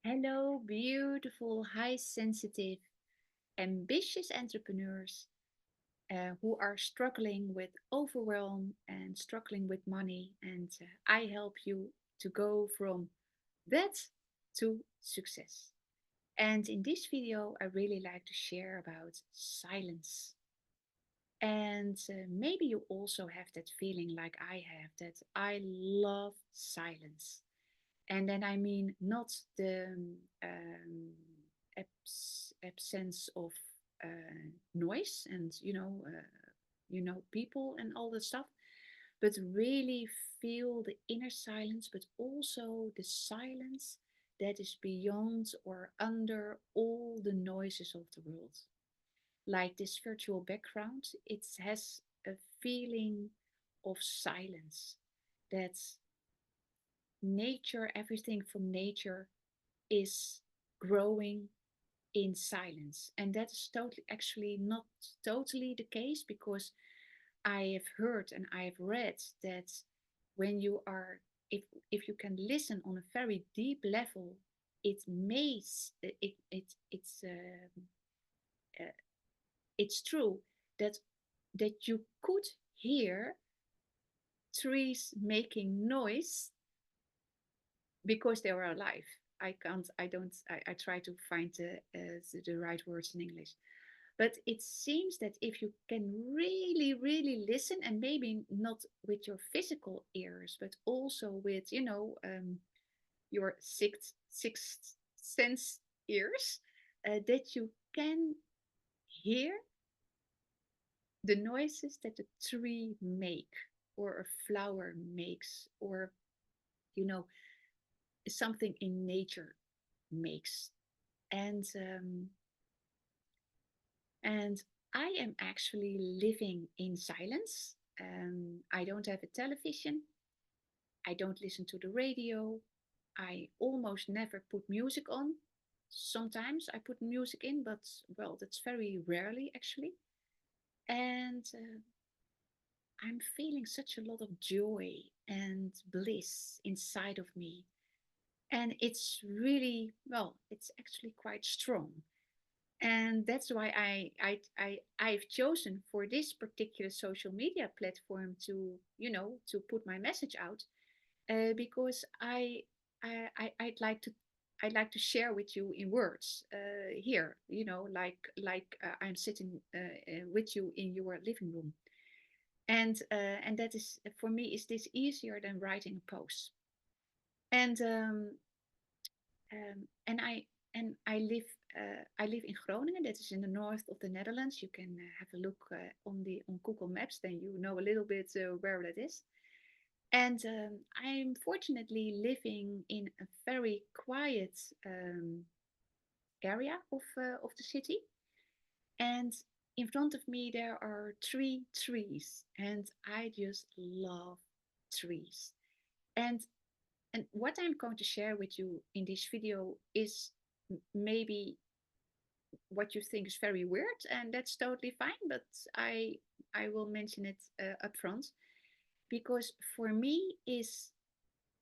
Hello, beautiful, high sensitive, ambitious entrepreneurs who are struggling with overwhelm and struggling with money. And I help you to go from that to success. And in this video, I really like to share about silence. And maybe you also have that feeling like I have that I love silence. And then I mean not the absence of noise and people and all that stuff, but really feel the inner silence, but also the silence that is beyond or under all the noises of the world. Like this virtual background, it has a feeling of silence that nature, everything from nature is growing in silence. And that is totally actually not totally the case because I have heard and I have read that when you are if you can listen on a very deep level, it may uh, it's true that you could hear trees making noise because they were alive. I can't, I don't, I try to find the right words in English. But it seems that if you can really, really listen, and maybe not with your physical ears, but also with, your sixth sense ears, that you can hear the noises that a tree make or a flower makes or, you know, something in nature makes. And and I am actually living in silence. I don't have a television. I don't listen to the radio. I almost never put music on. Sometimes I put music in, but well, that's very rarely actually. And I'm feeling such a lot of joy and bliss inside of me. And it's really, well, it's actually quite strong. And that's why I've chosen for this particular social media platform to to put my message out, because I'd like to share with you in words, here, I'm sitting with you in your living room. And that is, for me, is this easier than writing a post. And um, um, and I and I live in Groningen. That is in the north of the Netherlands. You can have a look on Google Maps, then you know a little bit where that is. And I'm fortunately living in a very quiet area of the city. And in front of me there are three trees, and I just love trees. And what I'm going to share with you in this video is maybe what you think is very weird, and that's totally fine. But I will mention it up front, because for me is,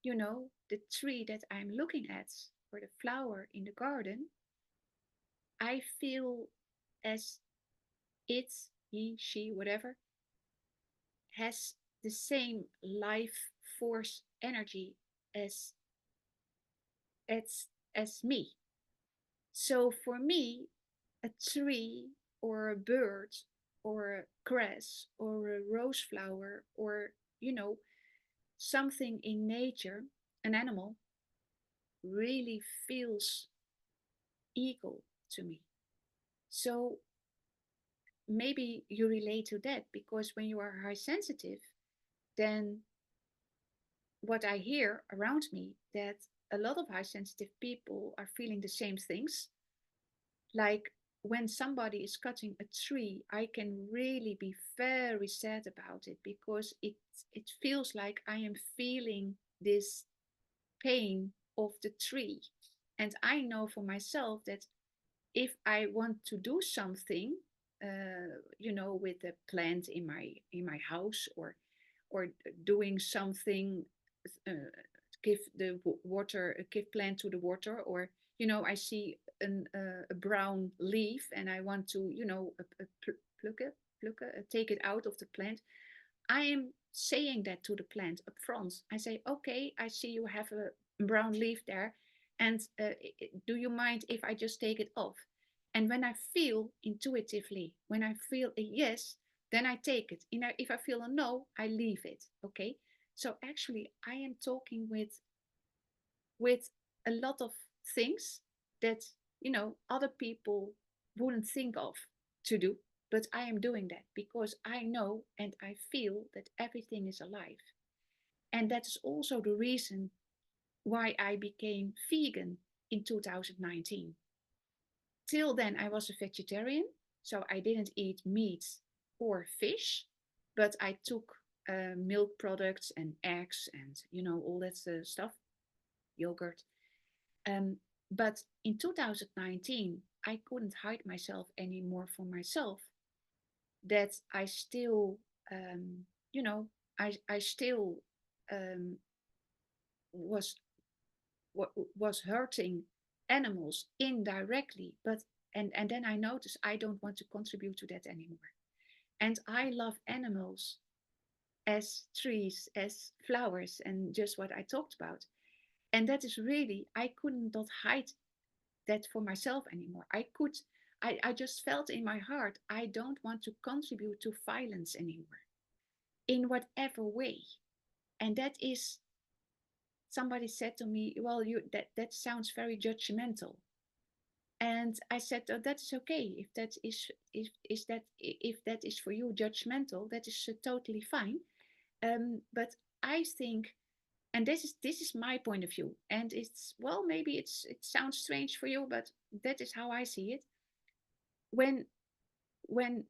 the tree that I'm looking at, or the flower in the garden. I feel as it, he, she, whatever, has the same life force energy as as as me. So for me, a tree or a bird or a grass or a rose flower or, something in nature, an animal, really feels equal to me. So maybe you relate to that, because when you are high sensitive, then what I hear around me, that a lot of high sensitive people are feeling the same things. Like when somebody is cutting a tree, I can really be very sad about it, because it feels like I am feeling this pain of the tree. And I know for myself that if I want to do something, with a plant in my house, or doing something, give the water, give plant to the water, or I see a brown leaf and I want to pluck it, take it out of the plant. I am saying that to the plant up front. I say, okay, I see you have a brown leaf there, and do you mind if I just take it off? And when I feel intuitively, when I feel a yes, then I take it. If I feel a no, I leave it. Okay. So actually, I am talking with a lot of things that other people wouldn't think of to do, but I am doing that because I know and I feel that everything is alive. And that's also the reason why I became vegan in 2019. Till then I was a vegetarian, so I didn't eat meat or fish, but I took milk products and eggs and all that stuff, yogurt. Um, but in 2019, I couldn't hide myself anymore from myself. That I still, you know, I still um, was was hurting animals indirectly. But and then I noticed I don't want to contribute to that anymore. And I love animals as trees, as flowers, and just what I talked about. And that is really I couldn't not hide that for myself anymore. I just felt in my heart, I don't want to contribute to violence anymore in whatever way. And that is, somebody said to me, well, that sounds very judgmental. And I said, oh, that's okay. If that is for you judgmental, that is totally fine. But I think, and this is my point of view, and it's, well, maybe it sounds strange for you, but that is how I see it. when when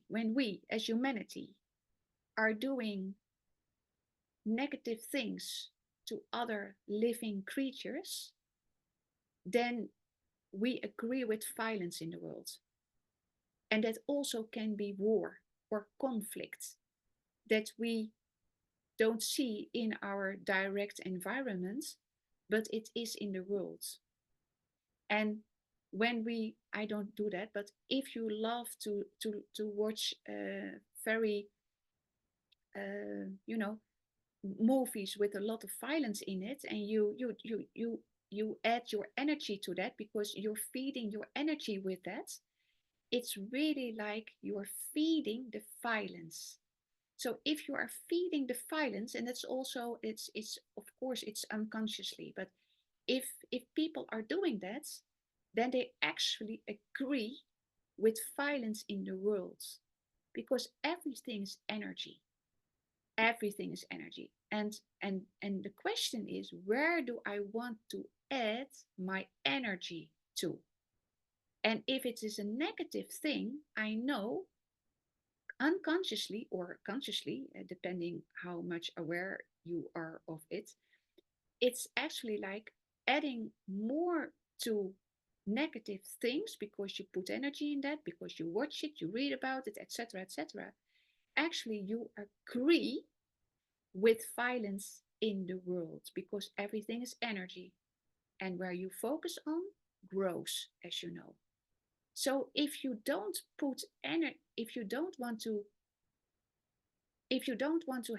when we as humanity are doing negative things to other living creatures, then we agree with violence in the world. And that also can be war or conflict that we don't see in our direct environment, but it is in the world. And when we, I don't do that, but if you love to watch very you know movies with a lot of violence in it, and you add your energy to that because you're feeding your energy with that, it's really like you're feeding the violence. So if you are feeding the violence, and that's also, it's of course it's unconsciously, but if people are doing that, then they actually agree with violence in the world, because everything is energy. Everything is energy. And the question is, where do I want to add my energy to? And if it is a negative thing, I know unconsciously or consciously, depending how much aware you are of it, it's actually like adding more to negative things because you put energy in that, because you watch it, you read about it, etc., etc. Actually, you agree with violence in the world because everything is energy, and where you focus on grows, as you know. So if you don't put energy, if you don't want to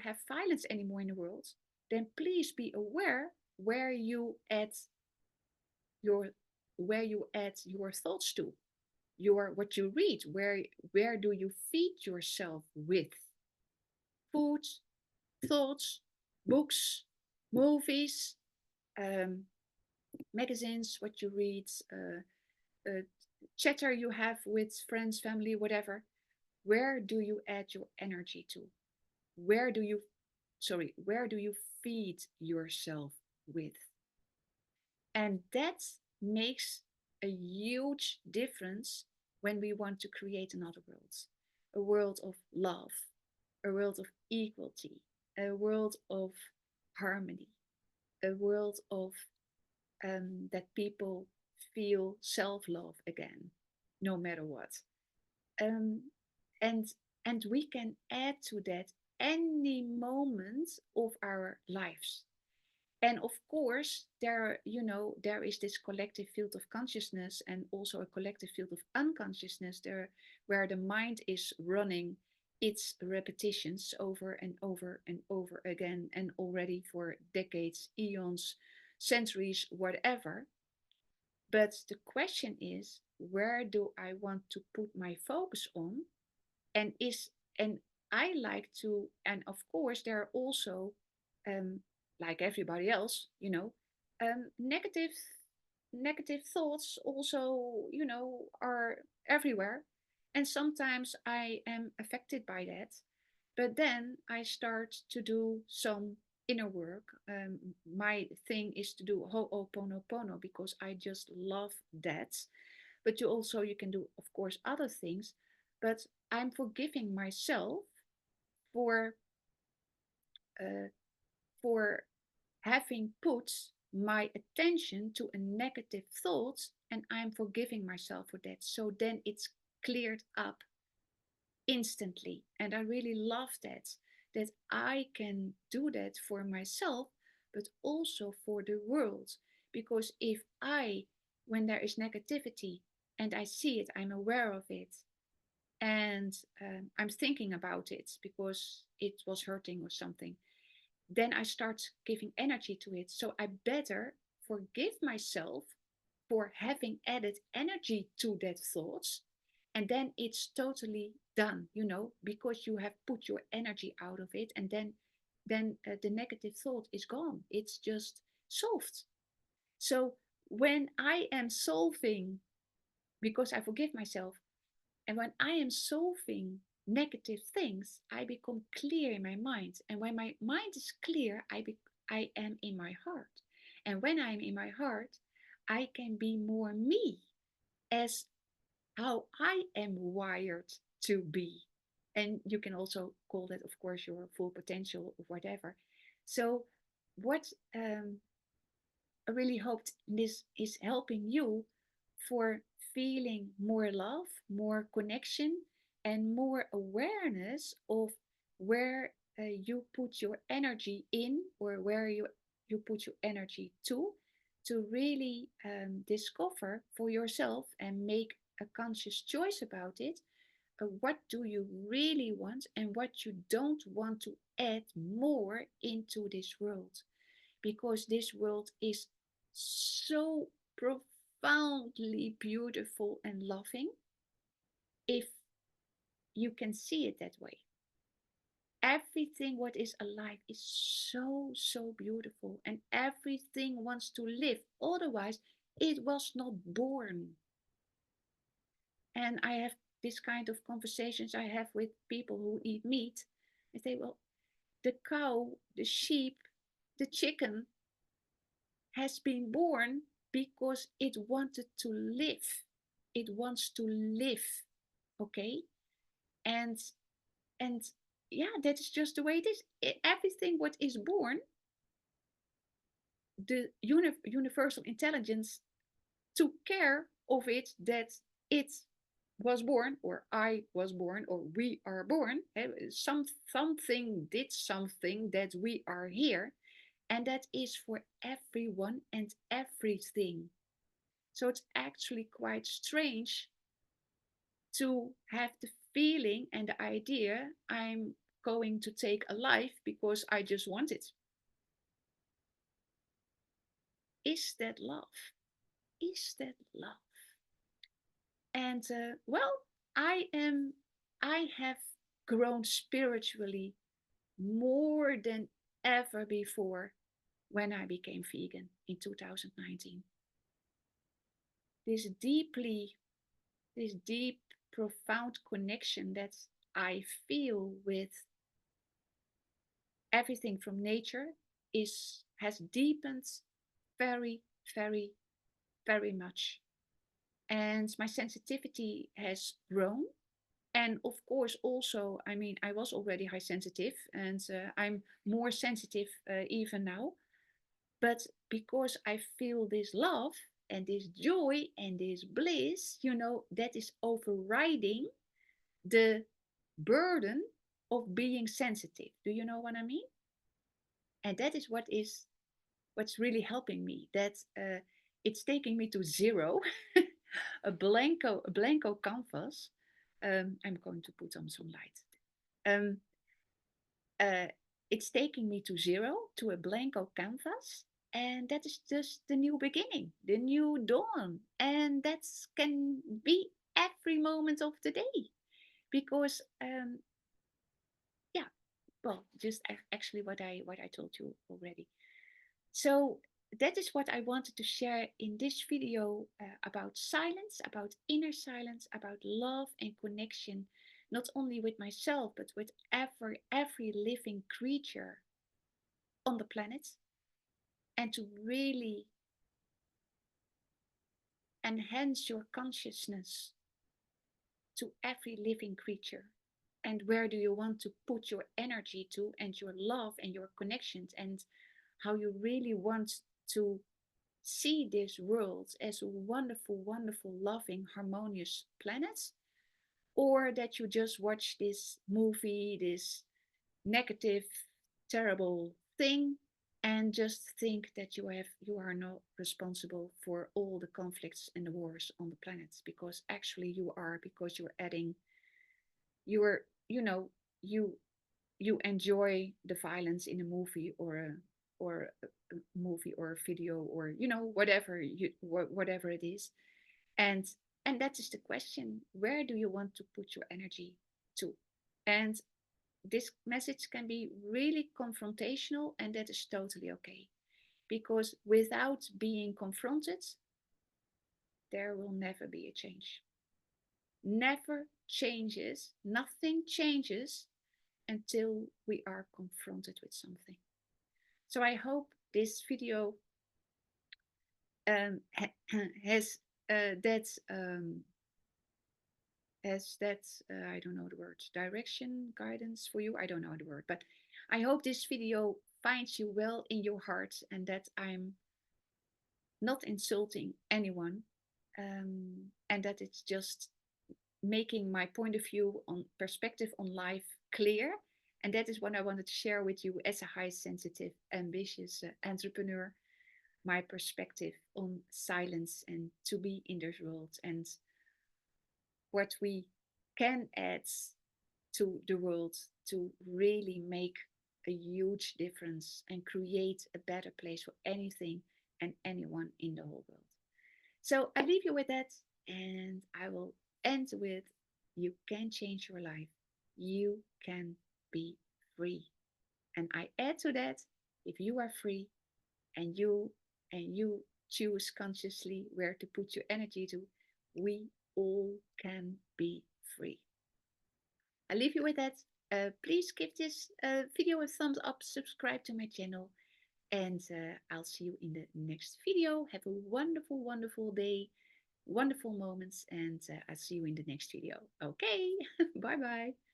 have violence anymore in the world, then please be aware where you add your thoughts to, your what you read, where do you feed yourself with food, thoughts, books, movies, um, magazines, what you read, uh, chatter you have with friends, family, whatever. Where do you add your energy to? Where do you, where do you feed yourself with? And that makes a huge difference when we want to create another world, a world of love, a world of equality, a world of harmony, a world of that people feel self love again, no matter what. Um, and and we can add to that any moment of our lives. And of course, there is this collective field of consciousness and also a collective field of unconsciousness there, where the mind is running its repetitions over and over and over again, and already for decades, eons, centuries, whatever. But the question is, where do I want to put my focus on? And is and I like to, and of course there are also, um, like everybody else, negative thoughts also, are everywhere, and sometimes I am affected by that. But then I start to do some inner work. My thing is to do Ho'oponopono because I just love that. But you can do, of course, other things. But I'm forgiving myself for uh, for having put my attention to a negative thought, and I'm forgiving myself for that. So then it's cleared up instantly. And I really love that I can do that for myself, but also for the world. Because if when there is negativity and I see it, I'm aware of it, and I'm thinking about it because it was hurting or something, then I start giving energy to it. So I better forgive myself for having added energy to that thoughts. And then it's totally done, because you have put your energy out of it. And then the negative thought is gone. It's just solved. So when I am solving, because I forgive myself, and when I am solving negative things, I become clear in my mind. And when my mind is clear, I am in my heart. And when I'm in my heart, I can be more me, as how I am wired to be. And you can also call that, of course, your full potential or whatever. So, what I really hoped this is helping you for feeling more love, more connection, and more awareness of where you put your energy in, or where you put your energy to really discover for yourself and make a conscious choice about it. What do you really want and what you don't want to add more into this world? Because this world is so profoundly beautiful and loving if you can see it that way. Everything what is alive is so beautiful, and everything wants to live, otherwise it was not born. And I have this kind of conversations I have with people who eat meat. I say, well, the cow, the sheep, the chicken has been born because it wanted to live. It wants to live, okay? And and yeah, that is just the way it is. Everything what is born, the universal intelligence took care of it, that it was born, or I was born, or we are born. Something did something that we are here, and that is for everyone and everything. So it's actually quite strange to have the feeling and the idea I'm going to take a life because I just want it. Is that love? Is that love? And well, I am. I have grown spiritually more than ever before when I became vegan in 2019. This deeply, this deep, profound connection that I feel with everything from nature has deepened very, very, very much. And my sensitivity has grown. And of course, also, I mean, I was already high sensitive, and I'm more sensitive even now. But because I feel this love and this joy and this bliss, that is overriding the burden of being sensitive. Do you know what I mean? And that is what's really helping me. That it's taking me to zero, a blanco canvas. I'm going to put on some light. Um, uh, it's taking me to zero, to a blanco canvas, and that is just the new beginning, the new dawn, and that can be every moment of the day because yeah, well, just actually what I told you already. So that is what I wanted to share in this video about silence, about inner silence, about love and connection, not only with myself, but with every living creature on the planet, and to really enhance your consciousness to every living creature. And where do you want to put your energy to, and your love and your connections, and how you really want to see this world as a wonderful, wonderful, loving, harmonious planet, or that you just watch this movie, this negative, terrible thing, and just think that you are not responsible for all the conflicts and the wars on the planet, because actually you are, because you're adding, you're, you you enjoy the violence in a movie, or a movie or a video, or whatever it is. And and that is the question: where do you want to put your energy to? And this message can be really confrontational, and that is totally okay, because without being confronted, there will never be a change. Never changes, nothing changes until we are confronted with something. So I hope this video has that I don't know the word, direction, guidance for you. I don't know the word, but I hope this video finds you well in your heart, and that I'm not insulting anyone, and that it's just making my point of view on perspective on life clear. And that is what I wanted to share with you as a high sensitive, ambitious entrepreneur, my perspective on silence and to be in this world, and what we can add to the world to really make a huge difference and create a better place for anything and anyone in the whole world. So I leave you with that, and I will end with: you can change your life. You can be free. And I add to that: if you are free, and you choose consciously where to put your energy to, we all can be free. I leave you with that. Please give this video a thumbs up, subscribe to my channel, and I'll see you in the next video. Have a wonderful, wonderful day, wonderful moments, and I'll see you in the next video. Okay, bye bye.